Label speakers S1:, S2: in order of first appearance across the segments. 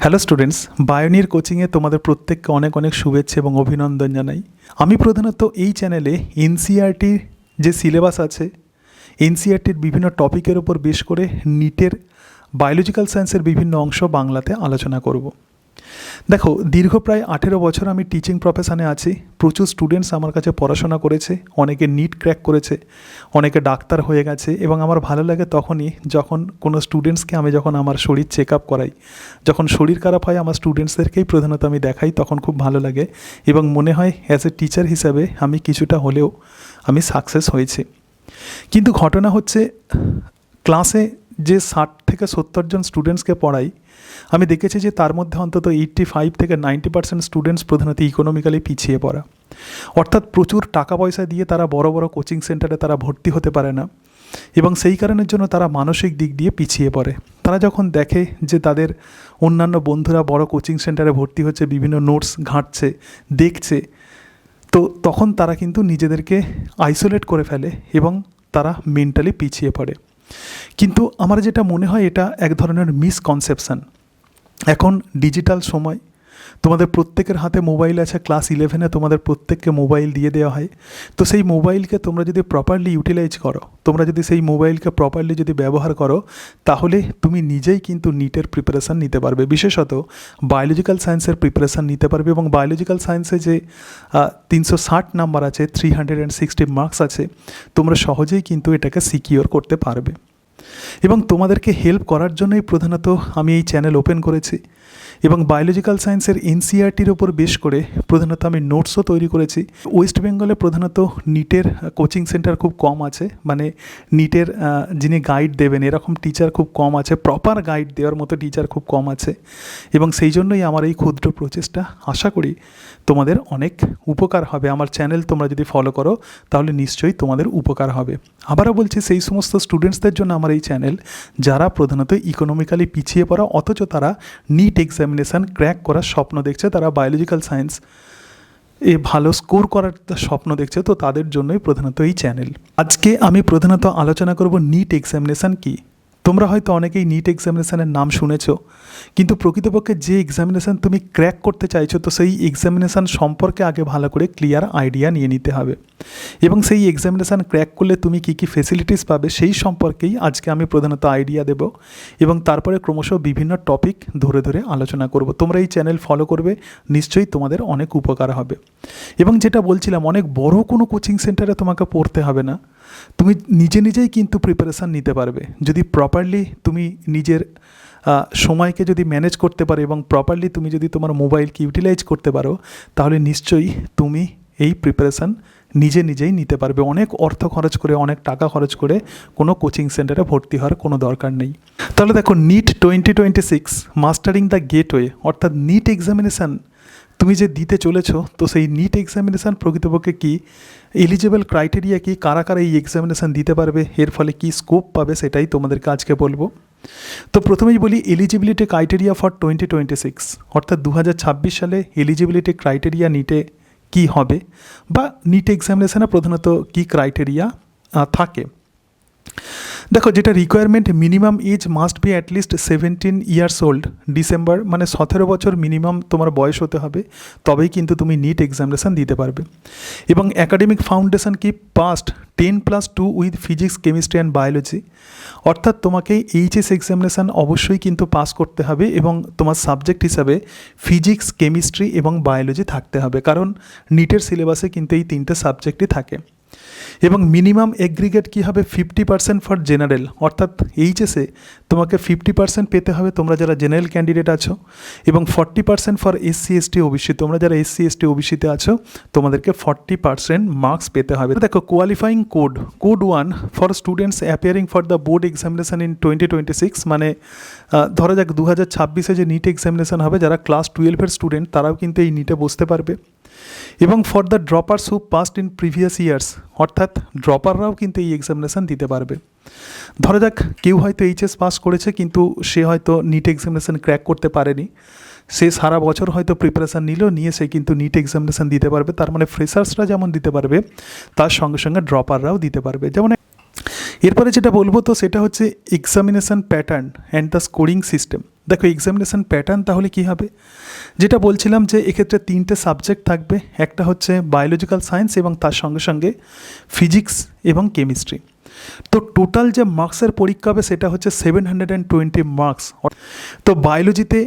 S1: Hello students, বায়োনির কোচিংয়ে তোমাদের প্রত্যেককে অনেক অনেক শুভেচ্ছা এবং অভিনন্দন জানাই। আমি প্রধানত এই চ্যানেলে এনসিইআরটির যে সিলেবাস আছে, এনসিইআরটির বিভিন্ন টপিকের উপর বেশ করে নিটের বায়োলজিক্যাল সায়েন্সের বিভিন্ন অংশ বাংলাতে আলোচনা করব। দেখো, দীর্ঘ প্রায় 18 বছর আমি টিচিং প্রফেশনে আছি। প্রচুর স্টুডেন্টস আমার কাছে পড়াশোনা করেছে, অনেকে নিট ক্র্যাক করেছে, অনেকে ডাক্তার হয়ে গেছে। এবং আমার ভালো লাগে তখনই যখন কোনো স্টুডেন্টসকে আমি যখন আমার শরীর চেক আপ করাই, যখন শরীর খারাপ হয় আমার স্টুডেন্টসদেরকেই প্রধানত আমি দেখাই, তখন খুব ভালো লাগে এবং মনে হয় অ্যাজ এ টিচার হিসাবে আমি কিছুটা হলেও আমি সাকসেস হয়েছি। কিন্তু ঘটনা হচ্ছে, ক্লাসে যে 60 থেকে 70 জন স্টুডেন্টসকে পড়াই, আমি দেখেছি যে তার মধ্যে অন্তত 85 থেকে 90% স্টুডেন্টস প্রধানত ইকোনমিক্যালি পিছিয়ে পড়া। অর্থাৎ প্রচুর টাকা পয়সা দিয়ে তারা বড় বড় কোচিং সেন্টারে তারা ভর্তি হতে পারে না এবং সেই কারণের জন্য তারা মানসিক দিক দিয়ে পিছিয়ে পড়ে। তারা যখন দেখে যে তাদের অন্যান্য বন্ধুরা বড় কোচিং সেন্টারে ভর্তি হচ্ছে, বিভিন্ন নোটস ঘাঁটছে, দেখছে, তো তখন তারা কিন্তু নিজেদেরকে আইসোলেট করে ফেলে এবং তারা মেন্টালি পিছিয়ে পড়ে। কিন্তু আমার যেটা মনে হয় এটা এক ধরনের মিসকনসেপশান। এখন ডিজিটাল সময়, তোমাদের প্রত্যেকের হাতে মোবাইল আছে। ক্লাস 11-এ তোমাদের প্রত্যেককে মোবাইল দিয়ে দেওয়া হয়। তো সেই মোবাইলকে তোমরা যদি প্রপারলি ইউটিলাইজ করো, তোমরা যদি সেই মোবাইলকে প্রপারলি যদি ব্যবহার করো, তাহলে তুমি নিজেই কিন্তু নিটের প্রিপারেশান নিতে পারবে, বিশেষত বায়োলজিক্যাল সায়েন্সের প্রিপারেশান নিতে পারবে। এবং বায়োলজিক্যাল সায়েন্সে যে 360 নাম্বার আছে, 360 মার্কস আছে, তোমরা সহজেই কিন্তু এটাকে সিকিওর করতে পারবে। এবং তোমাদেরকে হেল্প করার জন্যই প্রধানত আমি এই চ্যানেল ওপেন করেছি এবং বায়োলজিক্যাল সায়েন্সের এনসিইআরটির ওপর বেশ করে প্রধানত আমি নোটসও তৈরি করেছি। ওয়েস্ট বেঙ্গলে প্রধানত নিটের কোচিং সেন্টার খুব কম আছে, মানে নিটের যিনি গাইড দেবেন এরকম টিচার খুব কম আছে, প্রপার গাইড দেওয়ার মতো টিচার খুব কম আছে। এবং সেই জন্যই আমার এই ক্ষুদ্র প্রচেষ্টা, আশা করি তোমাদের অনেক উপকার হবে। আমার চ্যানেল তোমরা যদি ফলো করো তাহলে নিশ্চয়ই তোমাদের উপকার হবে। আবারও বলছি, সেই সমস্ত স্টুডেন্টসদের জন্য আমার এই চ্যানেল যারা প্রধানত ইকোনমিক্যালি পিছিয়ে পড়া, অথচ তারা নিট এক্সামিনেশান ক্র্যাক করার স্বপ্ন দেখছে, তারা বায়োলজিক্যাল সায়েন্স ভালো স্কোর করার স্বপ্ন দেখছে, তো তাদের জন্যই প্রধানত এই চ্যানেল। আজকে আমি প্রধানত আলোচনা করব নিট এক্সামিনেশান কী। তোমরা হয়তো অনেকেই নিট এক্সামিনেশানের নাম শুনেছো, কিন্তু প্রকৃতপক্ষে যে এক্সামিনেশান তুমি ক্র্যাক করতে চাইছো, তো সেই এক্সামিনেশান সম্পর্কে আগে ভালো করে ক্লিয়ার আইডিয়া নিয়ে নিতে হবে। এবং সেই এক্সামিনেশান ক্র্যাক করলে তুমি কী কী ফেসিলিটিস পাবে সেই সম্পর্কেই আজকে আমি প্রধানত আইডিয়া দেব এবং তারপরে ক্রমশ বিভিন্ন টপিক ধরে ধরে আলোচনা করব। তোমরা এই চ্যানেল ফলো করবে, নিশ্চয়ই তোমাদের অনেক উপকার হবে। এবং যেটা বলছিলাম, অনেক বড় কোনো কোচিং সেন্টারে তোমাকে পড়তে হবে না, তুমি নিজেই কিন্তু প্রিপারেশান নিতে পারবে। যদি প্রপারলি তুমি নিজের সময়কে যদি ম্যানেজ করতে পারো এবং প্রপারলি তুমি যদি তোমার মোবাইলকে ইউটিলাইজ করতে পারো, তাহলে নিশ্চয়ই তুমি এই প্রিপারেশান নিজেই নিতে পারবে। অনেক অর্থ খরচ করে, অনেক টাকা খরচ করে কোনো কোচিং সেন্টারে ভর্তি হওয়ার কোনো দরকার নেই। তাহলে দেখো, নিট 2026 মাস্টারিং দ্য গেটওয়ে, অর্থাৎ নিট এক্সামিনেশান তুমি যে দিতে চলেছ, তো সেই নিট এক্সামিনেশান প্রকৃতপক্ষে কী, এলিজিবল ক্রাইটেরিয়া কী, কারা কারা এই এক্সামিনেশান দিতে পারবে, এর ফলে কী স্কোপ পাবে, সেটাই তোমাদেরকে আজকে বলবো। তো প্রথমেই বলি এলিজিবিলিটি ক্রাইটেরিয়া ফর 2026, অর্থাৎ 2026 সালে এলিজিবিলিটি ক্রাইটেরিয়া নিটে কী হবে বা নিট এক্সামিনেশানে প্রধানত কী ক্রাইটেরিয়া থাকে। দেখো, যেটা requirement, minimum age must be at least 17 years old. December মানে 17 বছর মিনিমাম তোমার বয়স হতে হবে, তবেই কিন্তু তুমি নিট এক্সামিনেশান দিতে পারবে। এবং অ্যাকাডেমিক ফাউন্ডেশন কি past 10+2 with physics, chemistry and biology, অর্থাৎ তোমাকে এইচএস এক্সামিনেশান অবশ্যই কিন্তু পাস করতে হবে এবং তোমার সাবজেক্ট হিসাবে ফিজিক্স, কেমিস্ট্রি এবং বায়োলজি থাকতে হবে, কারণ নিটের সিলেবাসে কিন্তু এই 3টে সাবজেক্টই থাকে। এবং মিনিমাম এগ্রিগেট কী হবে, 50% ফর জেনারেল, অর্থাৎ এইচএসে তোমাকে 50% পেতে হবে তোমরা যারা জেনারেল ক্যান্ডিডেট আছো, এবং 40% ফর এসসি এসটি ওবিসি, তোমরা যারা এসসি এসটি ওবিসিতে আছো তোমাদেরকে 40% মার্কস পেতে হবে। দেখো, qualifying code 1 for students appearing for the board examination in 2026, মানে ধরা যাক 2026-এ যে নিট এক্সামিনেশান হবে, যারা ক্লাস 12-এর স্টুডেন্ট তারাও কিন্তু এই নিটে বসতে পারবে। এবং for the droppers who passed in previous years, অর্থাৎ ড্রপাররাও কিন্তু এই এক্সামিনেশান দিতে পারবে। ধরা যাক কেউ হয়তো এইচএস পাস করেছে, কিন্তু সে হয়তো নিট এক্সামিনেশান ক্র্যাক করতে পারেনি, সে সারা বছর হয়তো প্রিপারেশান নিয়ে সে কিন্তু নিট এক্সামিনেশান দিতে পারবে। তার মানে ফ্রেশার্সরা যেমন দিতে পারবে, তার সঙ্গে সঙ্গে ড্রপাররাও দিতে পারবে। যেমন এরপরে যেটা বলবো, তো সেটা হচ্ছে examination pattern and the scoring system. দেখো এক্সামিনেশান প্যাটার্ন তাহলে কী হবে, যেটা বলছিলাম যে এক্ষেত্রে 3টে সাবজেক্ট থাকবে, একটা হচ্ছে বায়োলজিক্যাল সায়েন্স এবং তার সঙ্গে সঙ্গে ফিজিক্স এবং কেমিস্ট্রি। তো টোটাল যে মার্কসের পরীক্ষা হবে সেটা হচ্ছে 720 মার্কস। তো বায়োলজিতে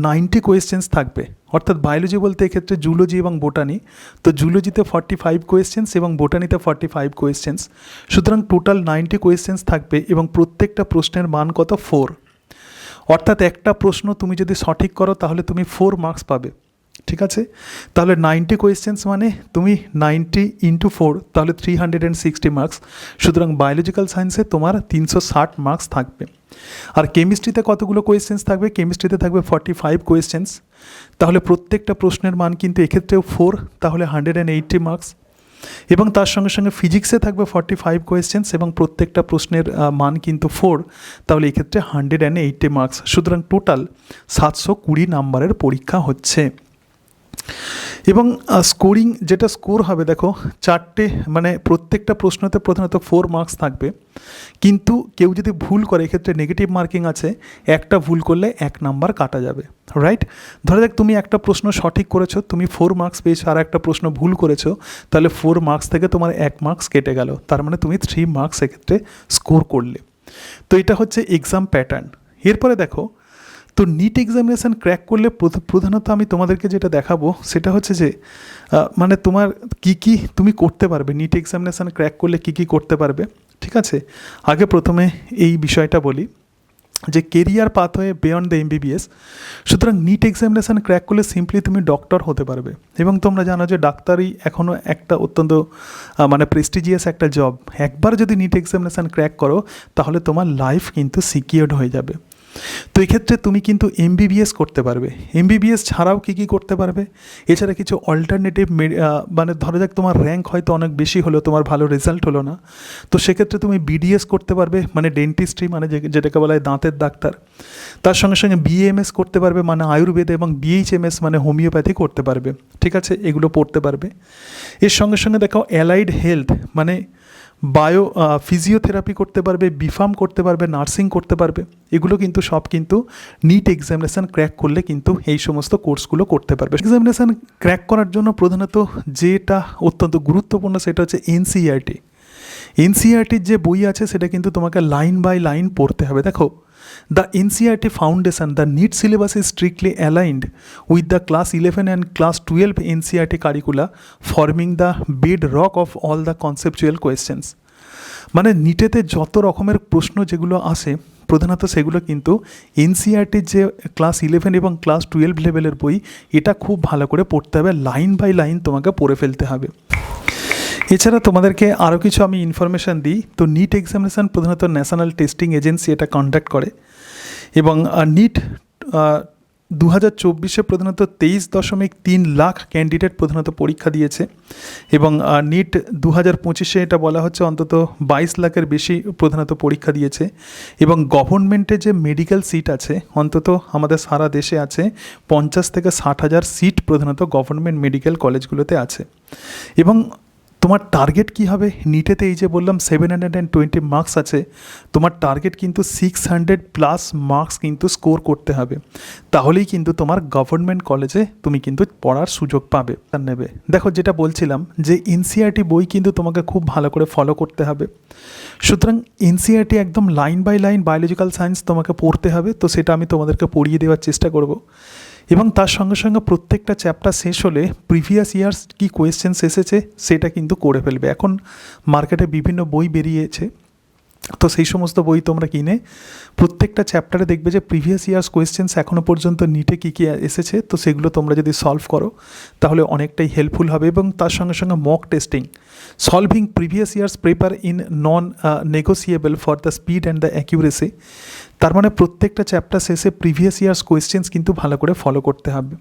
S1: 90 কোয়েশ্চেন্স থাকবে, অর্থাৎ বায়োলজি বলতে এক্ষেত্রে জুলজি এবং বোটানি। তো জুলজিতে 45 কোয়েশ্চেন্স এবং বোটানিতে 45 কোয়েশ্চেন্স, সুতরাং টোটাল 90 কোয়েশ্চেন্স থাকবে এবং প্রত্যেকটা প্রশ্নের মান কত 4, অর্থাৎ একটা প্রশ্ন তুমি যদি সঠিক করো তাহলে তুমি 4 মার্কস পাবে। ঠিক আছে, তাহলে 90 কোয়েশ্চেন্স মানে তুমি 90 × 4 তাহলে 360 মার্কস। সুতরাং বায়োলজিক্যাল সায়েন্সে তোমার 360 মার্কস থাকবে। আর কেমিস্ট্রিতে কতগুলো কোয়েশ্চেন্স থাকবে, কেমিস্ট্রিতে থাকবে 45 কোয়েশ্চেন্স, তাহলে প্রত্যেকটা প্রশ্নের মান কিন্তু এক্ষেত্রেও 4, তাহলে 180 মার্কস। এবং তার সঙ্গে সঙ্গে ফিজিক্সে থাকবে 45 কোয়েশ্চেন্স এবং প্রত্যেকটা প্রশ্নের মান কিন্তু 4, তাহলে এক্ষেত্রে 180 মার্কস। সুতরাং টোটাল 720 নাম্বারের পরীক্ষা হচ্ছে। এবং স্কোরিং যেটা স্কোর হবে, দেখো 4টে মানে প্রত্যেকটা প্রশ্নতে প্রধানত 4 মার্কস থাকবে, কিন্তু কেউ যদি ভুল করে এক্ষেত্রে নেগেটিভ মার্কিং আছে, একটা ভুল করলে 1 নাম্বার কাটা যাবে, রাইট। ধরে দেখ তুমি একটা প্রশ্ন সঠিক করেছো, তুমি 4 মার্কস পেয়েছো, আর একটা প্রশ্ন ভুল করেছো, তাহলে 4 মার্কস থেকে তোমার 1 মার্কস কেটে গেল, তার মানে তুমি 3 মার্কস এক্ষেত্রে স্কোর করলে। তো এটা হচ্ছে এক্সাম প্যাটার্ন। এরপরে দেখো, তো নিট এক্সামিনেশান ক্র্যাক করলে প্রধানত আমি তোমাদেরকে যেটা দেখাবো সেটা হচ্ছে যে মানে তোমার কি তুমি করতে পারবে, নিট এক্সামিনেশান ক্র্যাক করলে কি করতে পারবে। ঠিক আছে, আগে প্রথমে এই বিষয়টা বলি যে career pathway beyond the MBBS। সুতরাং নিট এক্সামিনেশান ক্র্যাক করলে সিম্পলি তুমি ডক্টর হতে পারবে, এবং তোমরা জানো যে ডাক্তারি এখনও একটা অত্যন্ত মানে প্রেস্টিজিয়াস একটা জব। একবার যদি নিট এক্সামিনেশান ক্র্যাক করো তাহলে তোমার লাইফ কিন্তু সিকিউরড হয়ে যাবে। তো এক্ষেত্রে তুমি কিন্তু MBBS করতে পারবে। MBBS ছাড়াও কী করতে পারবে, এছাড়া কিছু অল্টারনেটিভ মানে ধরো যাক তোমার র্যাঙ্ক হয়তো অনেক বেশি হলো, তোমার ভালো রেজাল্ট হলো না, তো সেক্ষেত্রে তুমি BDS করতে পারবে, মানে ডেন্টিস্ট্রি, মানে যেটাকে বলা হয় দাঁতের ডাক্তার। তার সঙ্গে সঙ্গে BAMS করতে পারবে, মানে আয়ুর্বেদ, এবং BHMS মানে হোমিওপ্যাথি করতে পারবে। ঠিক আছে, এগুলো পড়তে পারবে। এর সঙ্গে সঙ্গে দেখো অ্যালাইড হেলথ মানে ফিজিওথেরাপি করতে পারবে, বিফার্ম করতে পারবে, নার্সিং করতে পারবে। এগুলো কিন্তু সব কিন্তু নিট এক্সামিনেশান ক্র্যাক করলে কিন্তু এই সমস্ত কোর্সগুলো করতে পারবে। এক্সামিনেশান ক্র্যাক করার জন্য প্রধানত যেটা অত্যন্ত গুরুত্বপূর্ণ সেটা হচ্ছে NCERT। NCERTর যে বই আছে সেটা কিন্তু তোমাকে লাইন বাই লাইন পড়তে হবে। দেখো, the NCERT foundation, the NEET syllabus is strictly aligned with the class 11 and class 12 NCERT curricula, forming the bedrock of all the conceptual questions। মানে নিটেতে যত রকমের প্রশ্ন যেগুলো আসে প্রধানত সেগুলো কিন্তু NCERTর যে ক্লাস 11 এবং ক্লাস 12 লেভেলের বই, এটা খুব ভালো করে পড়তে হবে, লাইন বাই লাইন তোমাকে পড়ে ফেলতে হবে। এছাড়া তোমাদেরকে আরও কিছু আমি ইনফরমেশান দিই। তো নিট এক্সামিনেশান প্রধানত ন্যাশনাল টেস্টিং এজেন্সি এটা কন্ডাক্ট করে, এবং নিট 2024 প্রধানত 23.3 লাখ ক্যান্ডিডেট প্রধানত পরীক্ষা দিয়েছে, এবং নিট 2025 এটা বলা হচ্ছে অন্তত 22 লাখের বেশি প্রধানত পরীক্ষা দিয়েছে। এবং গভর্নমেন্টে যে মেডিকেল সিট আছে অন্তত আমাদের সারা দেশে আছে 50 থেকে 60 হাজার সিট প্রধানত গভর্নমেন্ট মেডিকেল কলেজগুলোতে আছে। এবং তোমার টার্গেট কী হবে, নিটেতে এই যে বললাম 720 মার্কস আছে, তোমার টার্গেট কিন্তু 600+ মার্কস কিন্তু স্কোর করতে হবে, তাহলেই কিন্তু তোমার গভর্নমেন্ট কলেজে তুমি কিন্তু পড়ার সুযোগ পাবে নেবে। দেখো, যেটা বলছিলাম যে NCERT বই কিন্তু তোমাকে খুব ভালো করে ফলো করতে হবে। সুতরাং NCERT একদম line by line biological science তোমাকে পড়তে হবে, তো সেটা আমি তোমাদেরকে পড়িয়ে দেওয়ার চেষ্টা করব। এবং তার সঙ্গে সঙ্গে প্রত্যেকটা চ্যাপ্টার শেষ হলে প্রিভিয়াস ইয়ার্স কি কোয়েশ্চেন্স এসেছে সেটা কিন্তু করে ফেলবে। এখন মার্কেটে বিভিন্ন বই বেরিয়েছে, তো সেই সমস্ত বই তোমরা কিনে প্রত্যেকটা চ্যাপ্টারে দেখবে যে প্রিভিয়াস ইয়ার্স কোয়েশ্চেন্স এখনও পর্যন্ত নিটে কী কী এসেছে, তো সেগুলো তোমরা যদি সলভ করো তাহলে অনেকটাই হেল্পফুল হবে। এবং তার সঙ্গে সঙ্গে mock testing, solving previous years paper in non negotiable for the speed and the accuracy. তার মানে প্রত্যেকটা চ্যাপ্টার শেষে প্রিভিয়াস ইয়ার্স কোয়েশ্চেন্স কিন্তু ভালো করে ফলো করতে হবে।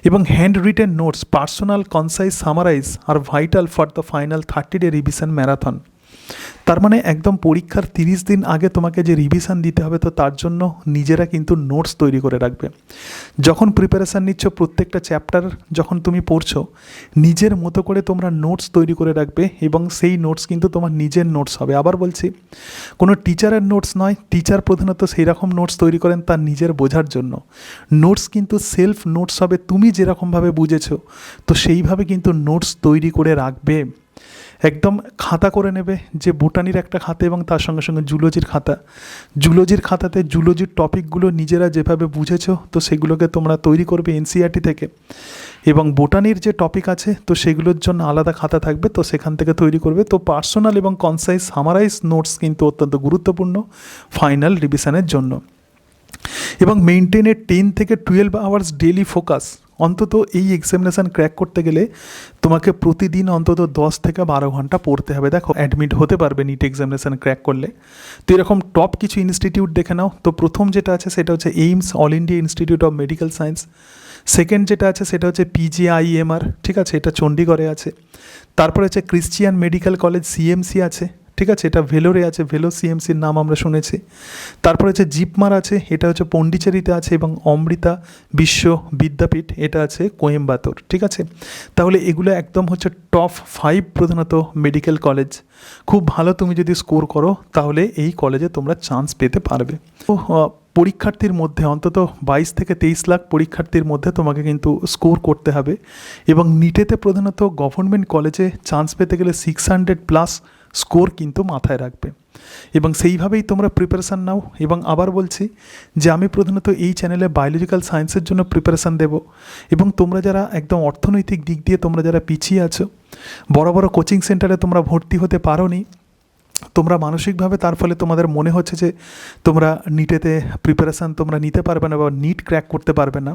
S1: এবং handwritten notes, personal concise summarize আর vital for the final 30-day revision marathon. তার মানে একদম পরীক্ষার 30 দিন আগে তোমাকে যে রিভিশন দিতে হবে, তো তার জন্য নিজেরা কিন্তু নোটস তৈরি করে রাখবে। যখন প্রিপারেশান নিচ্ছ, প্রত্যেকটা চ্যাপ্টার যখন তুমি পড়ছো, নিজের মতো করে তোমরা নোটস তৈরি করে রাখবে এবং সেই নোটস কিন্তু তোমার নিজের নোটস হবে। আবার বলছি, কোনো টিচারের নোটস নয়। টিচার প্রধানত সেই রকম নোটস তৈরি করেন তার নিজের বোঝার জন্য। নোটস কিন্তু সেলফ নোটস হবে, তুমি যেরকমভাবে বুঝেছো তো সেইভাবে কিন্তু নোটস তৈরি করে রাখবে। একদম খাতা করে নেবে, যে বোটানির একটা খাতা এবং তার সঙ্গে সঙ্গে জুলজির খাতা। জুলজির খাতাতে জুলজির টপিকগুলো নিজেরা যেভাবে বুঝেছো তো সেগুলোকে তোমরা তৈরি করবে এনসিইআরটি থেকে, এবং বোটানির যে টপিক আছে তো সেগুলোর জন্য আলাদা খাতা থাকবে, তো সেখান থেকে তৈরি করবে। তো পার্সোনাল এবং কনসাইজ সামারাইজ নোটস কিন্তু অত্যন্ত গুরুত্বপূর্ণ ফাইনাল রিভিশনের জন্য। এবং মেনটেনের 10 থেকে 12 আওয়ার্স ডেলি ফোকাস। অন্তত এই এক্সামিনেশান ক্র্যাক করতে গেলে তোমাকে প্রতিদিন অন্তত 10 থেকে 12 ঘন্টা পড়তে হবে। দেখো, অ্যাডমিট হতে পারবে নিট এক্সামিনেশান ক্র্যাক করলে। তো এরকম টপ কিছু ইনস্টিটিউট দেখে নাও। তো প্রথম যেটা আছে সেটা হচ্ছে AIIMS, all India institute of medical science. Second যেটা আছে সেটা হচ্ছে পিজিআইএমআর, ঠিক আছে, এটা চণ্ডীগড়ে আছে। তারপরে হচ্ছে ক্রিশ্চিয়ান মেডিকেল কলেজ সিএমসি আছে, ঠিক আছে, এটা ভেলোরে আছে, ভেলো সিএমসির নাম আমরা শুনেছি। তারপরে হচ্ছে জিপমার আছে, এটা হচ্ছে পন্ডিচেরিতে আছে, এবং অমৃতা বিশ্ব বিদ্যাপীঠ এটা আছে কোয়েম্বাতোর, ঠিক আছে। তাহলে এগুলো একদম হচ্ছে টপ 5 প্রধানত মেডিকেল কলেজ। খুব ভালো তুমি যদি স্কোর করো তাহলে এই কলেজে তোমরা চান্স পেতে পারবে। তো পরীক্ষার্থীর মধ্যে অন্তত 22 থেকে 23 লাখ পরীক্ষার্থীর মধ্যে তোমাকে কিন্তু স্কোর করতে হবে। এবং নিটেতে প্রধানত গভর্নমেন্ট কলেজে চান্স পেতে গেলে 600+ স্কোর কিন্তু মাথায় রাখবে, এবং সেইভাবেই তোমরা প্রিপারেশান নাও। এবং আবার বলছি যে আমি প্রধানত এই চ্যানেলে বায়োলজিক্যাল সায়েন্সের জন্য প্রিপারেশান দেব, এবং তোমরা যারা একদম অর্থনৈতিক দিক দিয়ে তোমরা যারা পিছিয়ে আছো, বড় বড় কোচিং সেন্টারে তোমরা ভর্তি হতে পারোনি, তোমরা মানসিকভাবে তার ফলে তোমাদের মনে হচ্ছে যে তোমরা নিটেতে প্রিপারেশান তোমরা নিতে পারবে না বা নিট ক্র্যাক করতে পারবে না,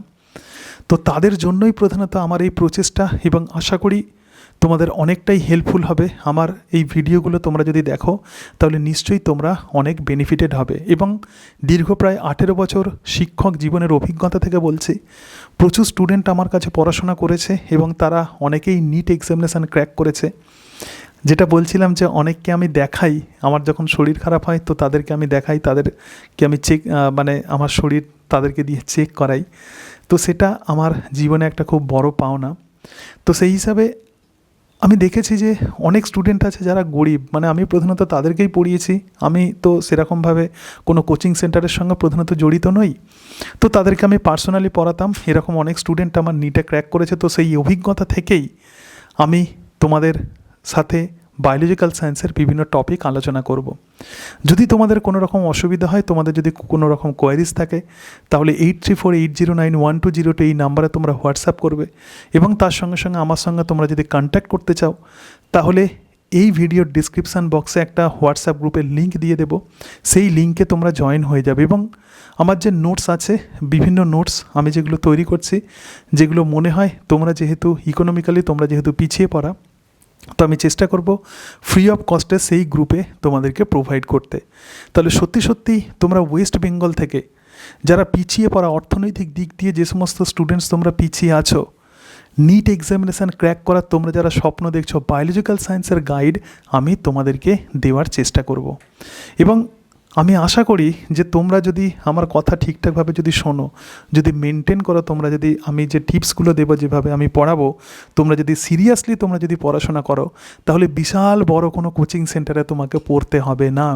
S1: তো তাদের জন্যই প্রধানত আমার এই প্রচেষ্টা। এবং আশা করি তোমাদের অনেকটাই হেল্পফুল হবে। আমার এই ভিডিওগুলো তোমরা যদি দেখো তাহলে নিশ্চয়ই তোমরা অনেক বেনিফিটেড হবে। এবং দীর্ঘ প্রায় 18 বছর শিক্ষক জীবনের অভিজ্ঞতা থেকে বলছি, প্রচুর স্টুডেন্ট আমার কাছে পড়াশোনা করেছে এবং তারা অনেকেই নিট এক্সামিনেশান ক্র্যাক করেছে। যেটা বলছিলাম যে অনেককে আমি দেখাই, আমার যখন শরীর খারাপ হয় তো তাদেরকে আমি দেখাই, তাদেরকে আমি মানে আমার শরীর তাদেরকে দিয়ে চেক করাই। তো সেটা আমার জীবনে একটা খুব বড় পাওনা। তো সেই হিসাবে আমি দেখেছি যে অনেক স্টুডেন্ট আছে যারা গরিব, মানে আমি প্রধানত তাদেরকেই পড়িয়েছি। আমি তো সেরকমভাবে কোনো কোচিং সেন্টারের সঙ্গে প্রধানত জড়িত নই, তো তাদেরকে আমি পার্সোনালি পড়াতাম। এরকম অনেক স্টুডেন্ট আমার নিটে ক্র্যাক করেছে। তো সেই অভিজ্ঞতা থেকেই আমি তোমাদের সাথে বায়োলজিক্যাল সায়েন্সের বিভিন্ন টপিক আলোচনা করব। যদি তোমাদের কোনো রকম অসুবিধা হয়, তোমাদের যদি কোনো রকম কোয়ারিজ থাকে, তাহলে 8348091202 এই নাম্বারে তোমরা হোয়াটসঅ্যাপ করবে। এবং তার সঙ্গে সঙ্গে আমার সঙ্গে তোমরা যদি কন্ট্যাক্ট করতে চাও তাহলে এই ভিডিওর ডিসক্রিপশান বক্সে একটা হোয়াটসঅ্যাপ গ্রুপের লিঙ্ক দিয়ে দেবো, সেই লিঙ্কে তোমরা জয়েন হয়ে যাবে। এবং আমার যে নোটস আছে, বিভিন্ন নোটস আমি যেগুলো তৈরি করছি, যেগুলো মনে হয় তোমরা যেহেতু ইকোনমিক্যালি তোমরা যেহেতু পিছিয়ে পড়া, তো আমি চেষ্টা করব ফ্রি অফ কস্টে সেই গ্রুপে তোমাদেরকে প্রোভাইড করতে। তাহলে সত্যি সত্যি তোমরা ওয়েস্ট বেঙ্গল থেকে যারা পিছিয়ে পড়া, অর্থনৈতিক দিক দিয়ে যে সমস্ত স্টুডেন্টস তোমরা পিছিয়ে আছো, নিট এক্সামিনেশান ক্র্যাক করার তোমরা যারা স্বপ্ন দেখছো, বায়োলজিক্যাল সায়েন্সের গাইড আমি তোমাদেরকে দেওয়ার চেষ্টা করব। এবং আমি আশা করি যে তোমরা যদি আমার কথা ঠিকঠাকভাবে যদি শোনো, যদি মেনটেন করো, তোমরা যদি আমি যে টিপসগুলো দেবো, যেভাবে আমি পড়াবো, তোমরা যদি সিরিয়াসলি তোমরা যদি পড়াশোনা করো, তাহলে বিশাল বড় কোনো কোচিং সেন্টারে তোমাকে পড়তে হবে না।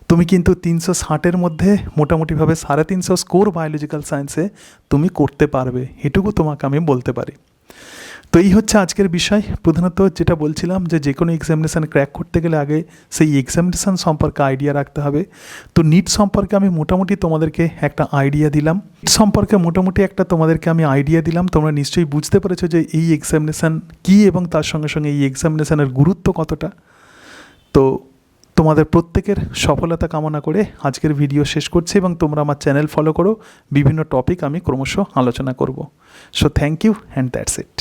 S1: তুমি কিন্তু 360-এর মধ্যে মোটামুটিভাবে 350 স্কোর বায়োলজিক্যাল সায়েন্সে তুমি করতে পারবে, এটুকু তোমাকে আমি বলতে পারি। তো এই হচ্ছে আজকের বিষয়। প্রধানত যেটা বলছিলাম যে কোনো এক্সামিনেশান ক্র্যাক করতে গেলে আগে সেই এক্সামিনেশান সম্পর্কে আইডিয়া রাখতে হবে। তো নিট সম্পর্কে আমি মোটামুটি তোমাদেরকে একটা আইডিয়া দিলাম, তোমরা নিশ্চয়ই বুঝতে পেরেছো যে এই এক্সামিনেশান কী এবং তার সঙ্গে সঙ্গে এই এক্সামিনেশানের গুরুত্ব কতটা। তো তোমাদের প্রত্যেকের সফলতা কামনা করে আজকের ভিডিও শেষ করছি, এবং তোমরা আমার চ্যানেল ফলো করো, বিভিন্ন টপিক আমি ক্রমশ আলোচনা করব। So thank you and that's it.